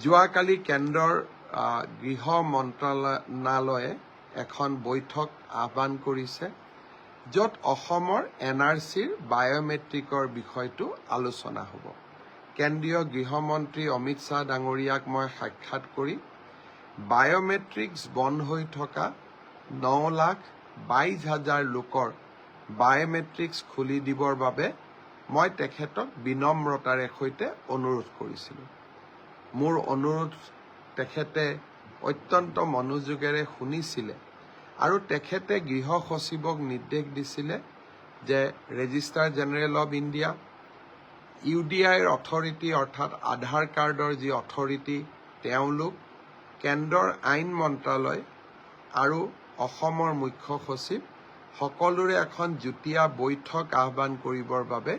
যোৱাকালি কেন্দ্ৰৰ গৃহ মন্ত্ৰালয়ে এখন বৈঠক আহ্বান কৰিছে, য'ত অসমৰ NRCৰ বায়োমেট্ৰিকৰ বিষয়টো আলোচনা হ'ব। কেন্দ্ৰীয় গৃহমন্ত্ৰী অমিত শ্বাহ ডাঙৰীয়াক মই সাক্ষাৎ কৰি বায়োমেট্ৰিক্স বন্ধ হৈ থকা 9,22,000 লোকৰ বায়োমেট্ৰিক্স খুলি দিবৰ বাবে মই তেখেতক বিনম্ৰতাৰে সৈতে অনুৰোধ কৰিছিলোঁ। মোৰ অনুৰোধ তেখেতে অত্যন্ত মনোযোগেৰে শুনিছিলে আৰু তেখেতে গৃহ সচিবক নিৰ্দেশ দিছিলে যে ৰেজিষ্ট্ৰাৰ জেনেৰেল অৱ ইণ্ডিয়া, UDIৰ অথৰিটি অৰ্থাৎ আধাৰ কাৰ্ডৰ যি অথৰিটি তেওঁলোক, কেন্দ্ৰৰ আইন মন্ত্ৰালয় আৰু অসমৰ মুখ্য সচিব সকলোৰে এখন যুটীয়া বৈঠক আহ্বান কৰিবৰ বাবে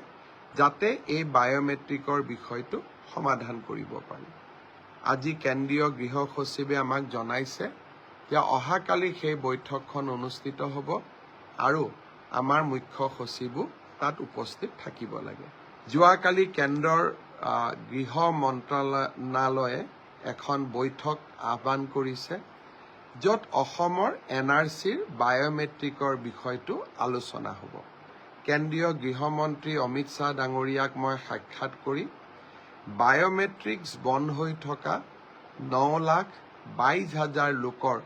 যাতে এই বায়োমেট্ৰিকৰ বিষয়টো সমাধান কৰিব পাৰি। আজি কেন্দ্ৰীয় গৃহ সচিবে আমাক জনাইছে যে অহাকালি সেই বৈঠকখন অনুষ্ঠিত হ'ব আৰু আমাৰ মুখ্য সচিবো তাত উপস্থিত থাকিব লাগে। যোৱাকালি কেন্দ্ৰৰ গৃহ মন্ত্ৰালয়ে এখন বৈঠক আহ্বান কৰিছে, য'ত অসমৰ NRCৰ বায়োমেট্ৰিকৰ বিষয়টো আলোচনা হ'ব। কেন্দ্ৰীয় গৃহমন্ত্ৰী অমিত শ্বাহ ডাঙৰীয়াক মই সাক্ষাৎ কৰি বায়োমেট্ৰিক্স বন্ধ হৈ থকা 9,22,000 লোকৰ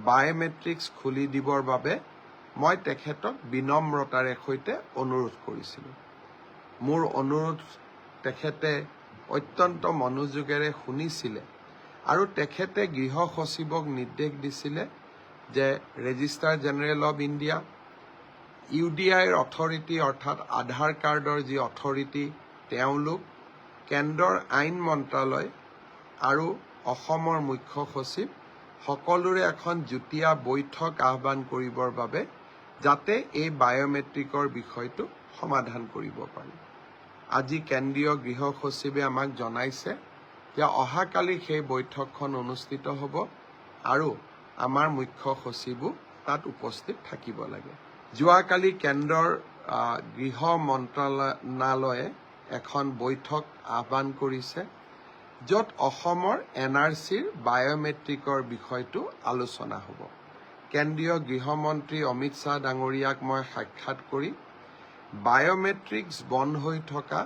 বায়োমেট্ৰিক্স খুলি দিবৰ বাবে মই তেখেতক বিনম্ৰতাৰে সৈতে অনুৰোধ কৰিছিলোঁ। মোৰ অনুৰোধ তেখেতে অত্যন্ত মনোযোগেৰে শুনিছিলে আৰু তেখেতে গৃহ সচিবক নিৰ্দেশ দিছিলে যে ৰেজিষ্ট্ৰাৰ জেনেৰেল অৱ ইণ্ডিয়া, UDIৰ অথৰিটি অৰ্থাৎ আধাৰ কাৰ্ডৰ যি অথৰিটি তেওঁলোক, কেন্দ্ৰৰ আইন মন্ত্ৰালয় আৰু অসমৰ মুখ্য সচিব সকলোৰে এখন যুটীয়া বৈঠক আহ্বান কৰিবৰ বাবে যাতে এই বায়োমেট্ৰিকৰ বিষয়টো সমাধান কৰিব পাৰি। আজি কেন্দ্ৰীয় গৃহ সচিবে আমাক জনাইছে যে অহাকালি সেই বৈঠকখন অনুষ্ঠিত হ'ব আৰু আমাৰ মুখ্য সচিবো তাত উপস্থিত থাকিব লাগে। যোৱাকালি কেন্দ্ৰৰ গৃহ মন্ত্ৰালয়ে এখন বৈঠক আহ্বান কৰিছে, য'ত অসমৰ NRCৰ বায়োমেট্ৰিকৰ বিষয়টো আলোচনা হ'ব। কেন্দ্ৰীয় গৃহমন্ত্ৰী অমিত শ্বাহ ডাঙৰীয়াক মই সাক্ষাৎ কৰি বায়োমেট্ৰিক্স বন্ধ হৈ থকা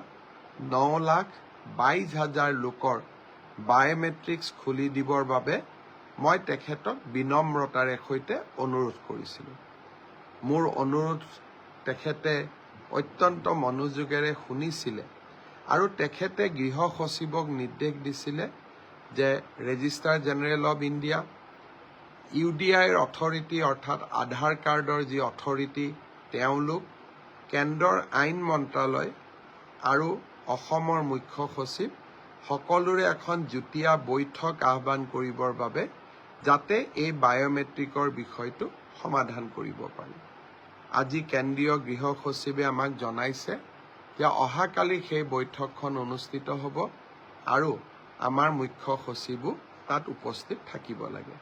9,22,000 লোকৰ বায়োমেট্ৰিক্স খুলি দিবৰ বাবে মই তেখেতক বিনম্ৰতাৰে সৈতে অনুৰোধ কৰিছিলোঁ। মোৰ অনুৰোধ তেখেতে অত্যন্ত মনোযোগেৰে শুনিছিলে আৰু তেখেতে গৃহ সচিবক নিৰ্দেশ দিছিলে যে ৰেজিষ্ট্ৰাৰ জেনেৰেল অৱ ইণ্ডিয়া, UDIৰ অথৰিটি অৰ্থাৎ আধাৰ কাৰ্ডৰ যি অথৰিটি তেওঁলোক, কেন্দ্ৰৰ আইন মন্ত্ৰালয় আৰু অসমৰ মুখ্য সচিব সকলোৰে এখন যুটীয়া বৈঠক আহ্বান কৰিবৰ বাবে যাতে এই বায়োমেট্ৰিকৰ বিষয়টো সমাধান কৰিব পাৰি। আজি কেন্দ্ৰীয় গৃহ সচিবে আমাক জনাইছে যে অহাকালি সেই বৈঠকখন অনুষ্ঠিত হ'ব আৰু আমাৰ মুখ্য সচিবো তাত উপস্থিত থাকিব লাগে।